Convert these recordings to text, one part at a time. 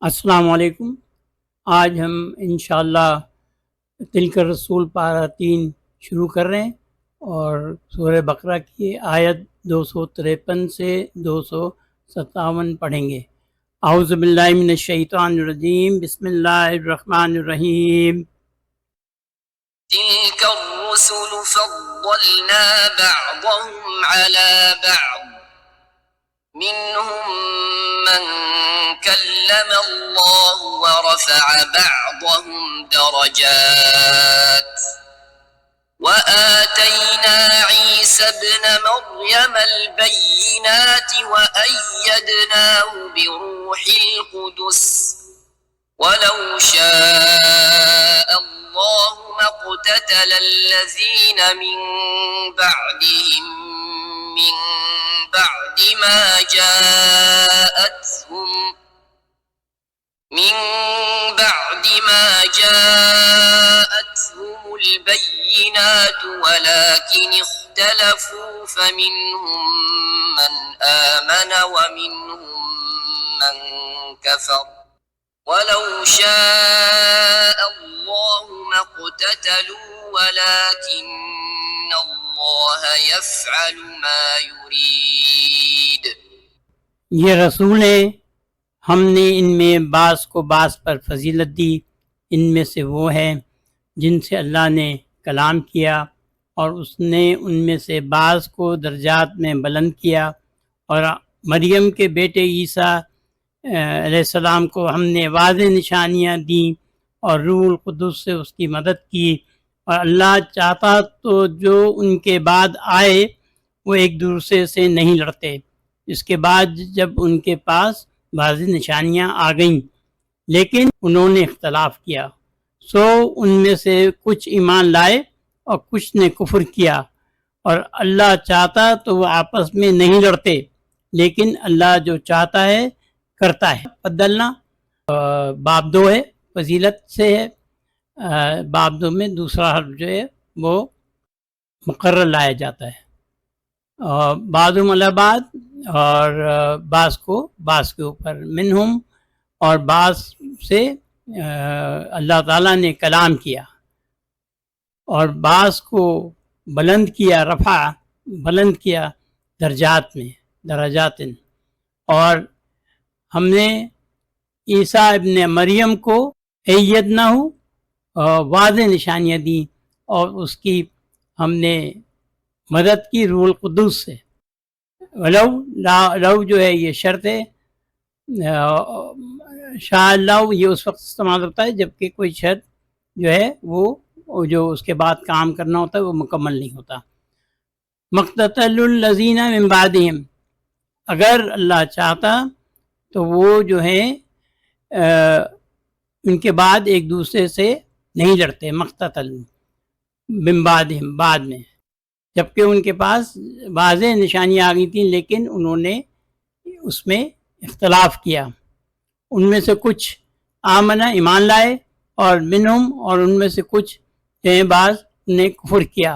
السلام علیکم۔ آج ہم انشاءاللہ تلک الرسول پارہ 3 شروع کر رہے ہیں اور سورہ بقرہ کی آیت 253 سے 257 پڑھیں گے۔ اعوذ باللہ من الشیطان الرجیم، بسم اللہ الرحمن الرحیم۔ تلك الرسل فضلنا بعضهم على بعض منهم من كلم الله ورفع بعضهم درجات وآتينا عيسى ابن مريم البينات وأيدناه بروح القدس ولو شاء الله ما اقتتل الذين من بعدهم من بعد ما جاءتهم البينات ولكن اختلفوا فمنهم من آمن ومنهم من كفر ولو شاء الله ما اقتتلوا ولكن الله يفعل ما يريد۔ یہ رسول ہیں، ہم نے ان میں بعض کو بعض پر فضیلت دی۔ ان میں سے وہ ہیں جن سے اللہ نے کلام کیا اور اس نے ان میں سے بعض کو درجات میں بلند کیا، اور مریم کے بیٹے عیسیٰ علیہ السلام کو ہم نے واضح نشانیاں دیں اور روح القدس سے اس کی مدد کی، اور اللہ چاہتا تو جو ان کے بعد آئے وہ ایک دوسرے سے نہیں لڑتے۔ اس کے بعد جب ان کے پاس واضح نشانیاں آ گئیں لیکن انہوں نے اختلاف کیا، سو ان میں سے کچھ ایمان لائے اور کچھ نے کفر کیا، اور اللہ چاہتا تو وہ آپس میں نہیں لڑتے، لیکن اللہ جو چاہتا ہے کرتا ہے۔ بدلنا باب 2 ہے، فضیلت سے ہے۔ باب 2 میں دوسرا حرف جو ہے وہ مقرر لایا جاتا ہے، بعضهم علی بعض، اور بعض کو بعض کے اوپر، منہم، اور بعض سے اللہ تعالیٰ نے کلام کیا اور بعض کو بلند کیا، رفع بلند کیا درجات میں، درجات، اور ہم نے عیسیٰ ابن مریم کو ایدناہ واضح نشانیاں دیں اور اس کی ہم نے مدد کی روح القدس سے۔ لو جو ہے یہ شرط ہے، شاء اللہ یہ اس وقت استعمال ہوتا ہے جب کہ کوئی شرط جو ہے وہ جو اس کے بعد کام کرنا ہوتا ہے وہ مکمل نہیں ہوتا۔ مقتتل الذین من بعدہم، اگر اللہ چاہتا تو وہ جو ہیں ان کے بعد ایک دوسرے سے نہیں لڑتے، مقتتل من بعدہم، بعد میں، جبکہ ان کے پاس واضح نشانیاں آ گئی تھیں لیکن انہوں نے اس میں اختلاف کیا۔ ان میں سے کچھ آمنہ ایمان لائے، اور منہم، اور ان میں سے کچھ بعض نے کفر کیا،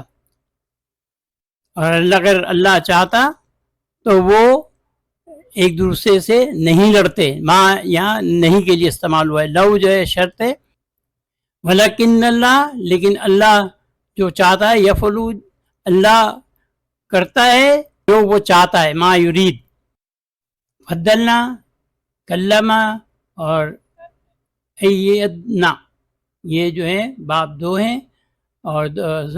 اور اگر اللہ چاہتا تو وہ ایک دوسرے سے نہیں لڑتے۔ ماں یہاں نہیں کے لیے استعمال ہوا ہے، لو جو ہے شرط ہے، ولیکن اللہ، لیکن اللہ جو چاہتا ہے، یفعلو، اللہ کرتا ہے جو وہ چاہتا ہے، ما یرید۔ فضلنا، کلمہ اور ایدنا، یہ جو ہیں باب 2 ہیں، اور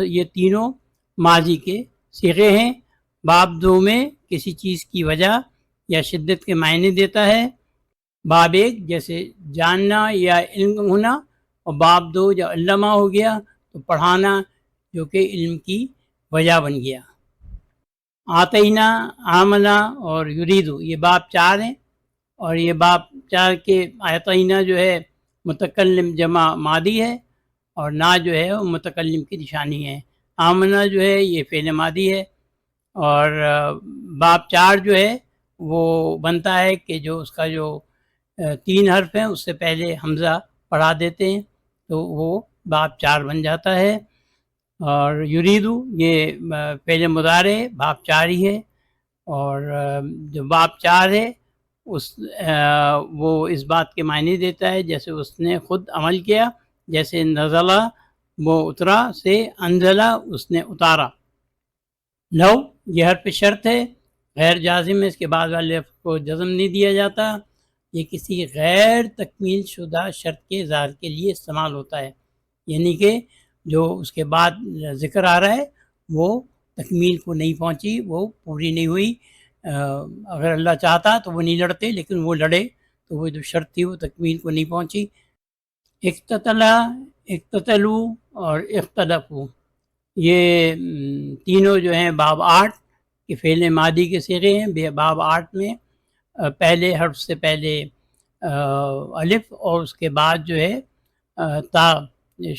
یہ تینوں ماضی کے صیغے ہیں۔ باب 2 میں کسی چیز کی وجہ یا شدت کے معنی دیتا ہے، باب 1 جیسے جاننا یا علم ہونا، اور باب 2 جب علمہ ہو گیا تو پڑھانا، جو کہ علم کی وجہ بن گیا۔ آتینا، آمنا اور یریدو، یہ باب 4 ہیں، اور یہ باب 4 کے آتینا جو ہے متکلم جمع ماضی ہے، اور نا جو ہے وہ متکلم کی نشانی ہے۔ آمنا جو ہے یہ فعل ماضی ہے، اور باب 4 جو ہے وہ بنتا ہے کہ جو اس کا جو 3 حرف ہیں اس سے پہلے حمزہ پڑھا دیتے ہیں تو وہ باب 4 بن جاتا ہے۔ اور یریدو یہ فعل مضارع باب 4 ہی ہے، اور جو باب 4 ہے وہ اس بات کے معنی دیتا ہے جیسے اس نے خود عمل کیا، جیسے نزلہ وہ اترا سے انزلہ اس نے اتارا۔ لو یہ حرف شرط ہے، غیر جازم ہے، اس کے بعد والے لفظ کو جزم نہیں دیا جاتا، یہ کسی غیر تکمیل شدہ شرط کے اظہار کے لیے استعمال ہوتا ہے، یعنی کہ جو اس کے بعد ذکر آ رہا ہے وہ تکمیل کو نہیں پہنچی، وہ پوری نہیں ہوئی۔ اگر اللہ چاہتا تو وہ نہیں لڑتے، لیکن وہ لڑے تو وہ جو شرط تھی وہ تکمیل کو نہیں پہنچی۔ اقتتلا، اقتتلو اور اختلفو، یہ تینوں جو ہیں باب 8 کے فعل ماضی کے صیغے ہیں۔ باب 8 میں پہلے حرف سے پہلے الف اور اس کے بعد جو ہے تا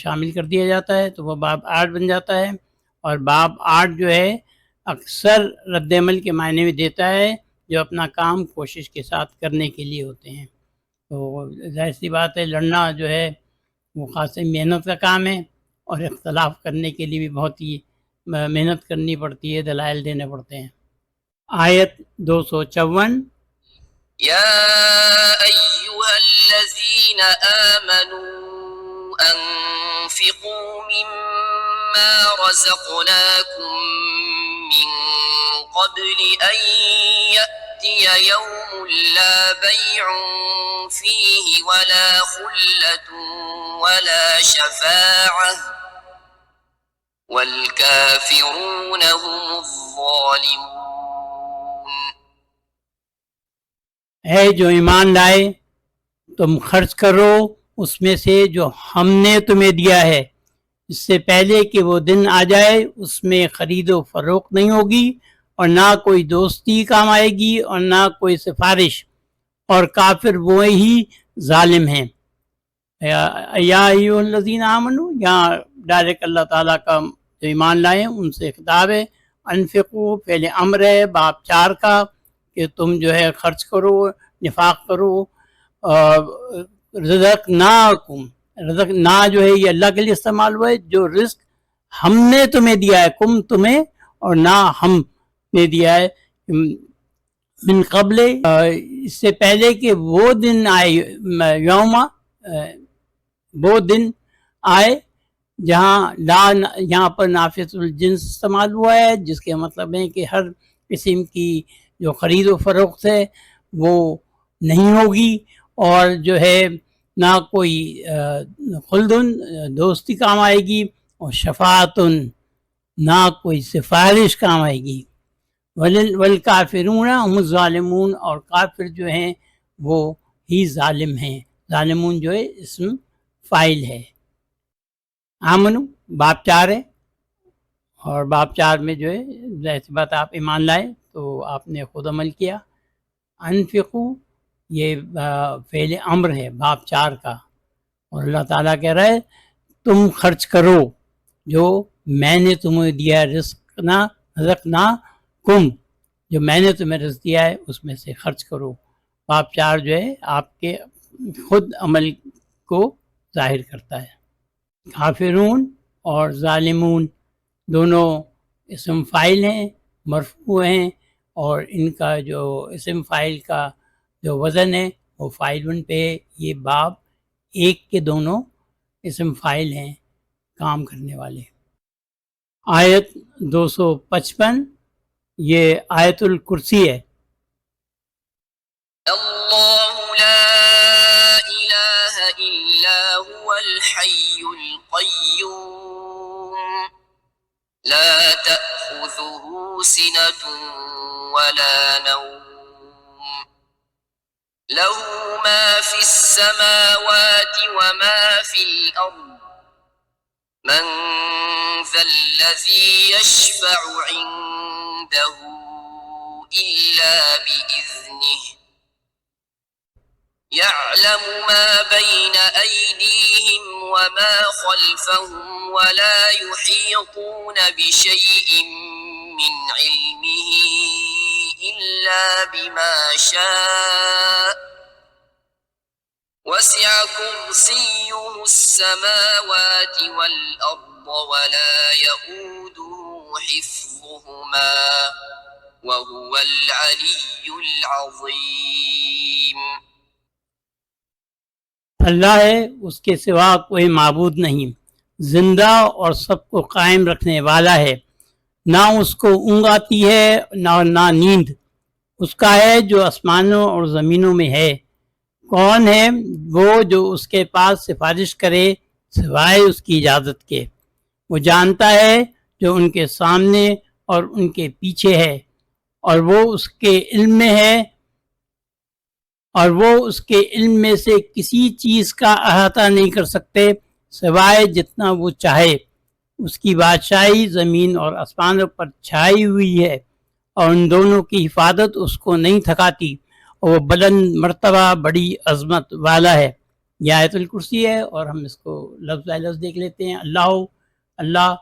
شامل کر دیا جاتا ہے تو وہ باب 8 بن جاتا ہے، اور باب 8 جو ہے اکثر رد عمل کے معنی میں دیتا ہے جو اپنا کام کوشش کے ساتھ کرنے کے لیے ہوتے ہیں۔ تو ظاہر سی بات ہے لڑنا جو ہے وہ خاصی محنت کا کام ہے، اور اختلاف کرنے کے لیے بھی بہت ہی محنت کرنی پڑتی ہے، دلائل دینے پڑتے ہیں۔ آیت 254، يا أيها الذين آمنوا أنفقوا مما رزقناكم من قبل أن يأتي يوم لا بيع فيه ولا خلة ولا شفاعة والكافرون هم الظالمون۔ اے جو ایمان لائے تم خرچ کرو اس میں سے جو ہم نے تمہیں دیا ہے، اس سے پہلے کہ وہ دن آ جائے اس میں خرید و فروخت نہیں ہوگی، اور نہ کوئی دوستی کام آئے گی اور نہ کوئی سفارش، اور کافر وہی ظالم ہیں۔ یا ایھا الذین آمنو، یہاں ڈائریکٹ اللہ تعالیٰ کا جو ایمان لائے ان سے خطاب ہے۔ انفقو فعل امر ہے باب 4 کا کہ تم جو ہے خرچ کرو، نفاق کرو۔ رزقناکم، رزق نا جو ہے یہ اللہ کے لیے استعمال ہوا ہے، جو رزق ہم نے تمہیں دیا ہے، کم تمہیں اور نہ ہم نے دیا ہے، من قبل اس سے پہلے کہ وہ دن آئے، یوم وہ دن آئے، جہاں لا یہاں پر نافذ الجنس استعمال ہوا ہے، جس کے مطلب ہے کہ ہر قسم کی جو خرید و فروخت ہے وہ نہیں ہوگی، اور جو ہے نہ کوئی خلدن دوستی کام آئے گی، اور شفاعتن نہ کوئی سفارش کام آئے گی۔ والکافرون هم الظالمون، اور کافر جو ہیں وہ ہی ظالم ہیں۔ ظالمون جو ہے اسم فاعل ہے۔ آمنو باب 4 ہے، اور باب 4 میں جو ہے ظاہر سی بات آپ ایمان لائے تو آپ نے خود عمل کیا۔ انفقو یہ فعل امر ہے باب 4 کا، اور اللہ تعالیٰ کہہ رہا ہے تم خرچ کرو جو میں نے تمہیں دیا، رزقنا کم، جو میں نے تمہیں رزق دیا ہے اس میں سے خرچ کرو۔ باب 4 جو ہے آپ کے خود عمل کو ظاہر کرتا ہے۔ کافرون اور ظالمون دونوں اسم فاعل ہیں، مرفوع ہیں، اور ان کا جو اسم فاعل کا جو وزن ہے وہ فاعلن پہ ہے۔ یہ باب 1 کے دونوں اسم فاعل ہیں، کام کرنے والے۔ آیت 255 یہ آیت الکرسی ہے۔ الله لا إله إلا هو الحي القيوم لا تأخذه سنة ولا نوم له ما في السماوات وما في الأرض من ذا الذي يشفع عنده إلا بإذنه يعلم ما بين أيديهم وما خلفهم ولا يحيطون بشيء من علمه إلا بما شاء وسع كرسيه السماوات والأرض ولا يؤوده حفظهما وهو العلي العظيم۔ اللہ ہے، اس کے سوا کوئی معبود نہیں، زندہ اور سب کو قائم رکھنے والا ہے، نہ اس کو اونگ آتی ہے نہ نیند، اس کا ہے جو آسمانوں اور زمینوں میں ہے۔ کون ہے وہ جو اس کے پاس سفارش کرے سوائے اس کی اجازت کے؟ وہ جانتا ہے جو ان کے سامنے اور ان کے پیچھے ہے، اور وہ اس کے علم میں ہے، اور وہ اس کے علم میں سے کسی چیز کا احاطہ نہیں کر سکتے سوائے جتنا وہ چاہے۔ اس کی بادشاہی زمین اور آسمانوں پر چھائی ہوئی ہے، اور ان دونوں کی حفاظت اس کو نہیں تھکاتی، اور وہ بلند مرتبہ بڑی عظمت والا ہے۔ یہ آیت الکرسی ہے، اور ہم اس کو لفظ بائی لفظ دیکھ لیتے ہیں۔ اللہ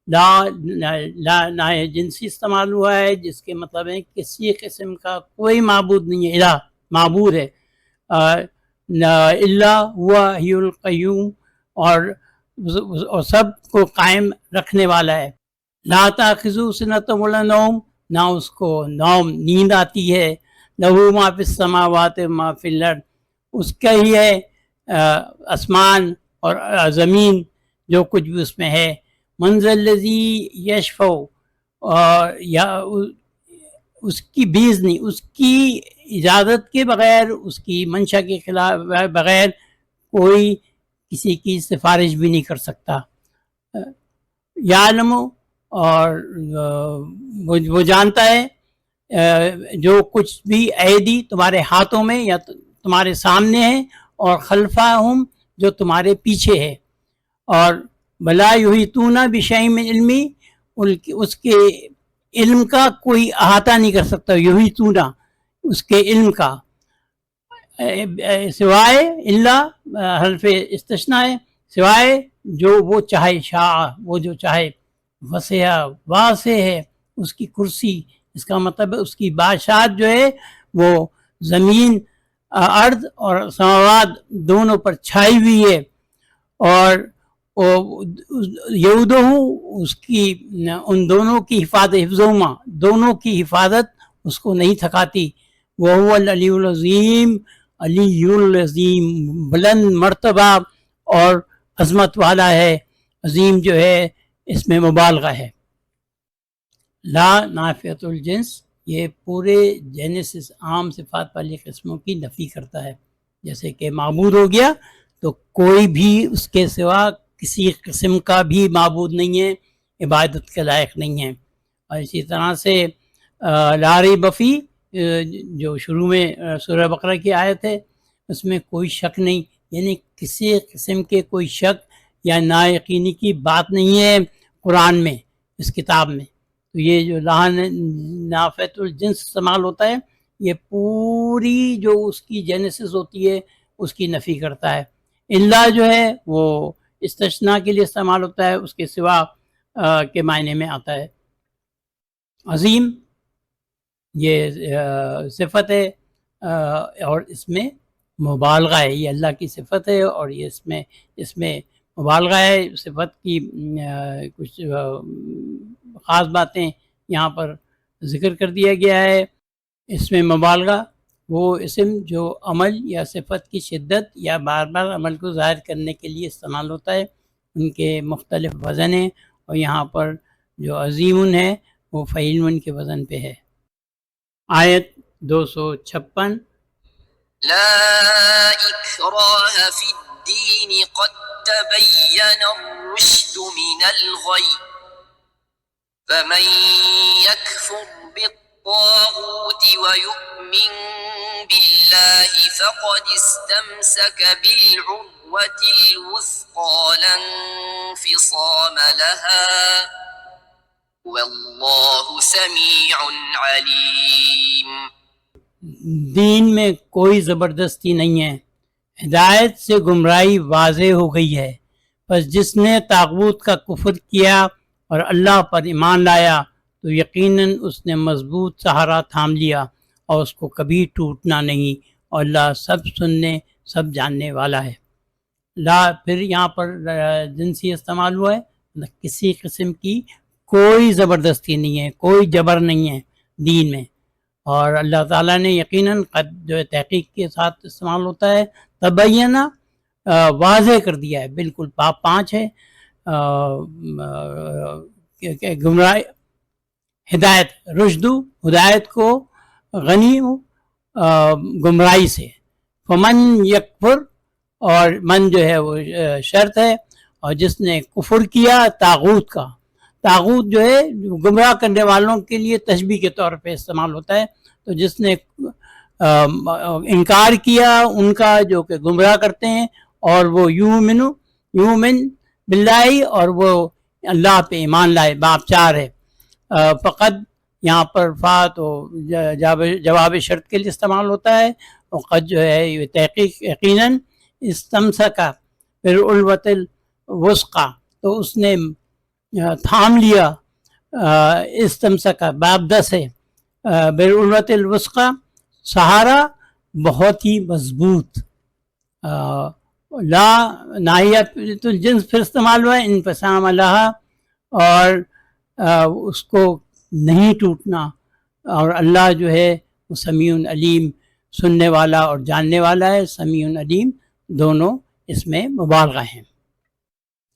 لا جنسی استعمال ہوا ہے، جس کے مطلب ہے کسی قسم کا کوئی معبود نہیں ہے، الہ معبود ہے، اللہ ہوا ہی القیوم، اور سب کو قائم رکھنے والا ہے۔ لا تاخذو سنۃ ولا نوم، نہ اس کو نیند آتی ہے، لہو ما فی السماوات ما فی الارض، اس کا ہی ہے آسمان اور زمین، جو کچھ بھی اس میں ہے۔ من ذا الذی یشفع، یا اس کی بیزنی، اس کی اجازت کے بغیر، اس کی منشا کے خلاف بغیر کوئی کسی کی سفارش بھی نہیں کر سکتا۔ یعلم، اور وہ جانتا ہے جو کچھ بھی ایدی تمہارے ہاتھوں میں یا تمہارے سامنے ہے، اور خلفہم جو تمہارے پیچھے ہے، اور بلا یحیطون بشیء من علمی، اس کے علم کا کوئی احاطہ نہیں کر سکتا، یحیطون اس کے علم کا، سوائے اللہ حرف استثناء ہے، سوائے جو وہ چاہے، شاء وہ جو چاہے، واسع ہے اس کی کرسی، اس کا مطلب ہے اس کی بادشاہت جو ہے وہ زمین، ارض اور سماوات دونوں پر چھائی ہوئی ہے، اور یعودہ اس کی ان دونوں کی حفاظت، حفظہما دونوں کی حفاظت اس کو نہیں تھکاتی۔ وہو العلی العظیم، علی العظیم بلند مرتبہ اور عظمت والا ہے، عظیم جو ہے اس میں مبالغہ ہے۔ لا نافیۃ الجنس، یہ پورے جینیسس عام صفات والی قسموں کی نفی کرتا ہے، جیسے کہ معبود ہو گیا تو کوئی بھی اس کے سوا کسی قسم کا بھی معبود نہیں ہے، عبادت کے لائق نہیں ہے۔ اور اسی طرح سے لا ریب فی، جو شروع میں سورہ بقرہ کی آیت ہے، اس میں کوئی شک نہیں، یعنی کسی قسم کے کوئی شک یا نایقینی کی بات نہیں ہے قرآن میں، اس کتاب میں۔ تو یہ جو نافیۃ الجنس استعمال ہوتا ہے، یہ پوری جو اس کی جینیسس ہوتی ہے اس کی نفی کرتا ہے۔ اللہ جو ہے وہ استثناء کے لیے استعمال ہوتا ہے، اس کے سوا کے معنی میں آتا ہے۔ عظیم یہ صفت ہے، اور اس میں مبالغہ ہے، یہ اللہ کی صفت ہے، اور یہ اس میں مبالغہ ہے۔ صفت کی کچھ خاص باتیں یہاں پر ذکر کر دیا گیا ہے۔ اس میں مبالغہ وہ اسم جو عمل یا صفت کی شدت یا بار بار عمل کو ظاہر کرنے کے لیے استعمال ہوتا ہے، ان کے مختلف وزن ہیں، اور یہاں پر جو عظیم ہے وہ فعیل کے وزن پہ ہے۔ آیت 256، لا إكراه في الدين قد تبين الرشد من الغي فمن يكفر بالطاغوت ويؤمن بالله فقد استمسك بالعروة الوثقى لا انفصام لها والله سميع عليم۔ دین میں کوئی زبردستی نہیں ہے، ہدایت سے گمراہی واضح ہو گئی ہے، پس جس نے طاغوت کا کفر کیا اور اللہ پر ایمان لایا تو یقیناً اس نے مضبوط سہارا تھام لیا، اور اس کو کبھی ٹوٹنا نہیں، اور اللہ سب سننے سب جاننے والا ہے۔ لا پھر یہاں پر جنسی استعمال ہوا ہے، کسی قسم کی کوئی زبردستی نہیں ہے، کوئی جبر نہیں ہے دین میں، اور اللہ تعالیٰ نے یقیناً قد جو ہے تحقیق کے ساتھ استعمال ہوتا ہے، تبینہ واضح کر دیا ہے، بالکل باب 5 ہے، کہ گمراہ ہدایت، رشد ہدایت کو، غنی گمراہی سے، فمن یکفر، اور من جو ہے وہ شرط ہے، اور جس نے کفر کیا طاغوت کا، طاغوت جو ہے گمراہ کرنے والوں کے لیے تشبیہ کے طور پہ استعمال ہوتا ہے، تو جس نے انکار کیا ان کا جو کہ گمراہ کرتے ہیں، اور وہ یومن باللہ، اور وہ اللہ پہ ایمان لائے، باب 4 ہے۔ فقط یہاں پر فا تو جواب شرط کے لیے استعمال ہوتا ہے، اور قد جو ہے یہ تحقیق یقیناً استمسکا بالعروۃ الوثقی، تو اس نے تھام لیا، استمسکا باب 10 ہے، بالعروۃ الوثقی، سہارا بہت ہی مضبوط، لا ناحیت الجنس پھر استعمال ہوا ہے، انفصام لہا، اور اس کو نہیں ٹوٹنا، اور اللہ جو ہے وہ سمیع علیم، سننے والا اور جاننے والا ہے، سمیع علیم دونوں اس میں مبالغہ ہیں۔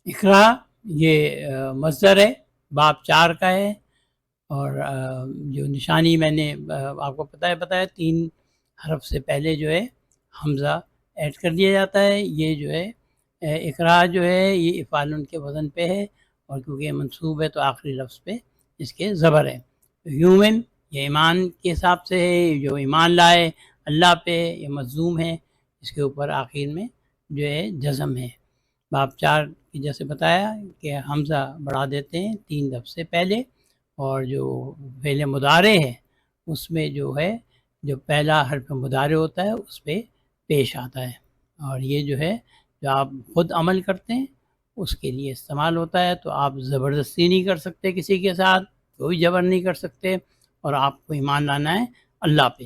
اقرا یہ مصدر ہے، باب 4 کا ہے، اور جو نشانی میں نے آپ کو بتایا 3 حرف سے پہلے جو ہے حمزہ ایڈ کر دیا جاتا ہے، یہ جو ہے اقرا جو ہے یہ افعال کے وزن پہ ہے، اور کیونکہ یہ منصوب ہے تو آخری لفظ پہ اس کے زبر ہے۔ یومن یہ ایمان کے حساب سے ہے، جو ایمان لائے اللہ پہ، یہ مجزوم ہے، اس کے اوپر آخر میں جو ہے جزم ہے۔ باب 4 کی جیسے بتایا کہ حمزہ بڑھا دیتے ہیں 3 لفظ سے پہلے، اور جو فعل مضارع ہے اس میں جو ہے جو پہلا حرف مضارع ہوتا ہے اس پہ پیش آتا ہے، اور یہ جو ہے جو آپ خود عمل کرتے ہیں اس کے لیے استعمال ہوتا ہے، تو آپ زبردستی نہیں کر سکتے کسی کے ساتھ، کوئی جبر نہیں کر سکتے، اور آپ کو ایمان لانا ہے اللہ پہ۔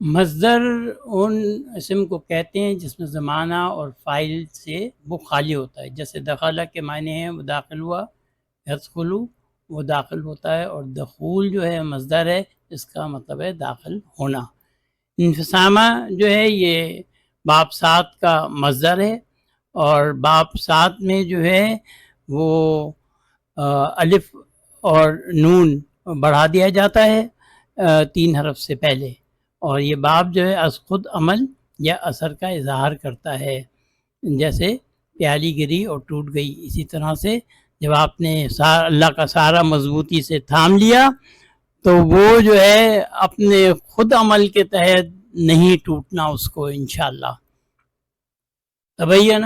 مصدر ان اسم کو کہتے ہیں جس میں زمانہ اور فاعل سے وہ خالی ہوتا ہے، جیسے دخلہ کے معنی ہیں وہ داخل ہوا، یدخلو وہ داخل ہوتا ہے، اور دخول جو ہے مصدر ہے، اس کا مطلب ہے داخل ہونا۔ انفصامہ جو ہے یہ باب 7 کا مصدر ہے، اور باب 7 میں جو ہے وہ الف اور نون بڑھا دیا جاتا ہے 3 حرف سے پہلے، اور یہ باب جو ہے از خود عمل یا اثر کا اظہار کرتا ہے، جیسے پیالی گری اور ٹوٹ گئی، اسی طرح سے جب آپ نے اللہ کا سارا مضبوطی سے تھام لیا تو وہ جو ہے اپنے خود عمل کے تحت نہیں ٹوٹنا اس کو انشاءاللہ۔ تبینہ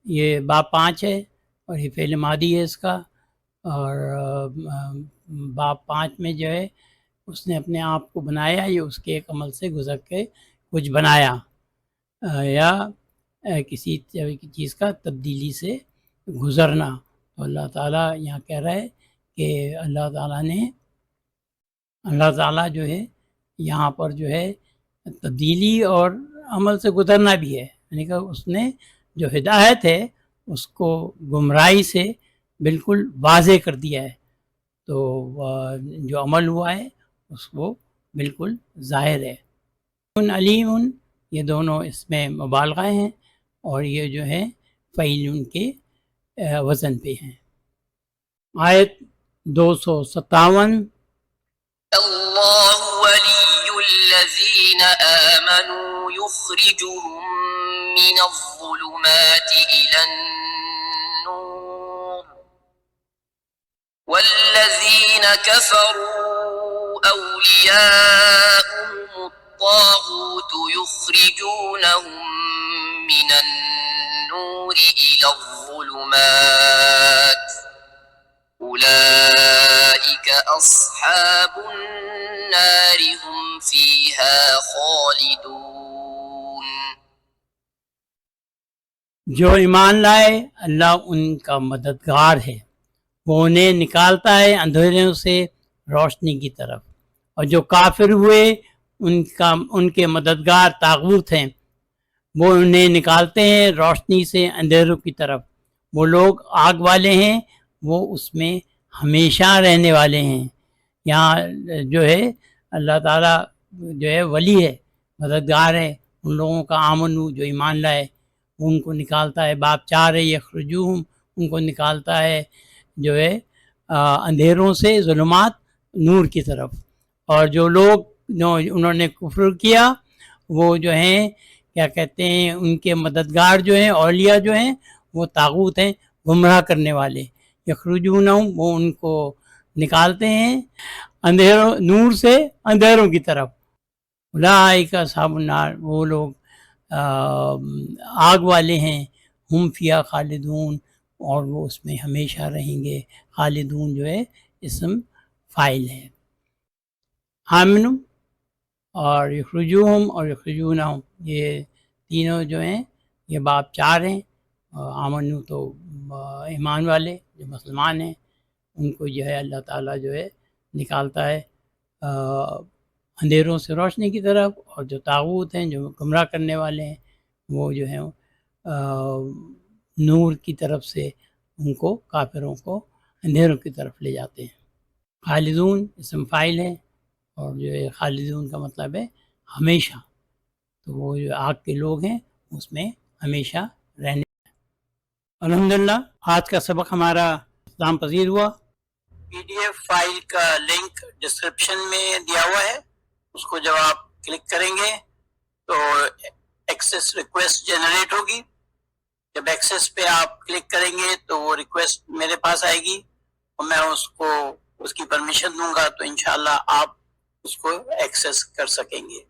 یہ باب 5 ہے، اور یہ فعل ماضی ہے اس کا، اور باب 5 میں جو ہے اس نے اپنے آپ کو بنایا، یہ اس کے ایک عمل سے گزر کے کچھ بنایا، یا کسی چیز کا تبدیلی سے گزرنا، تو اللہ تعالیٰ یہاں کہہ رہا ہے کہ اللہ تعالیٰ جو ہے یہاں پر جو ہے تبدیلی اور عمل سے گزرنا بھی ہے، یعنی کہ اس نے جو ہدایت ہے اس کو گمراہی سے بالکل واضح کر دیا ہے، تو جو عمل ہوا ہے اس کو بالکل ظاہر ہے۔ علیم یہ دونوں اس میں مبالغہ ہیں، اور یہ جو ہے فعیل کے وزن پہ ہیں۔ آیت 257، اللہ ولی الذین آمنوا یخرجهم من الظلمات إلى النور والذین كفروا أولیاؤهم الطاغوت یخرجونهم من النور إلى الظلمات أولئك أصحاب النار هم فيها خالدون۔ جو ایمان لائے اللہ ان کا مددگار ہے، وہ انہیں نکالتا ہے اندھیروں سے روشنی کی طرف، اور جو کافر ہوئے ان کے مددگار طاغوت ہیں، وہ انہیں نکالتے ہیں روشنی سے اندھیروں کی طرف، وہ لوگ آگ والے ہیں، وہ اس میں ہمیشہ رہنے والے ہیں۔ یہاں جو ہے اللہ تعالیٰ جو ہے ولی ہے، مددگار ہے ان لوگوں کا، آمنو جو ایمان لائے ان کو نکالتا ہے. باب 4 ہے یخرجوہم، ان کو نکالتا ہے جو ہے اندھیروں سے، ظلمات نور کی طرف. اور جو لوگ انہوں نے کفر کیا وہ جو ہیں کیا کہتے ہیں، ان کے مددگار جو ہیں، اولیاء جو ہیں وہ طاغوت ہیں، گمراہ کرنے والے. یخرجونہم، وہ ان کو نکالتے ہیں اندھیروں، نور سے اندھیروں کی طرف. اولئک اصحاب النار، وہ لوگ آگ والے ہیں، ہم فیہا خالدون، اور وہ اس میں ہمیشہ رہیں گے. خالدون جو ہے اسم فاعل ہے. آمنو اور یخرجوہم اور یخرجونہم، یہ تینوں جو ہیں یہ باب 4 ہیں. آمنو تو ایمان والے جو مسلمان ہیں، ان کو جو ہے اللہ تعالیٰ جو ہے نکالتا ہے اندھیروں سے روشنی کی طرف. اور جو طاغوت ہیں، جو گمراہ کرنے والے ہیں، وہ جو ہیں نور کی طرف سے ان کو، کافروں کو اندھیروں کی طرف لے جاتے ہیں. خالدون اسم فاعل ہے، اور جو ہے خالدون کا مطلب ہے ہمیشہ. تو وہ جو آگ کے لوگ ہیں اس میں ہمیشہ رہنے. الحمدللہ آج کا سبق ہمارا اختتام پذیر ہوا. پی ڈی ایف فائل کا لنک ڈسکرپشن میں دیا ہوا ہے، اس کو جب آپ کلک کریں گے تو ایکسیس ریکویسٹ جنریٹ ہوگی. جب ایکسیس پہ آپ کلک کریں گے تو وہ ریکویسٹ میرے پاس آئے گی اور میں اس کی پرمیشن دوں گا تو انشاءاللہ آپ اس کو ایکسیس کر سکیں گے.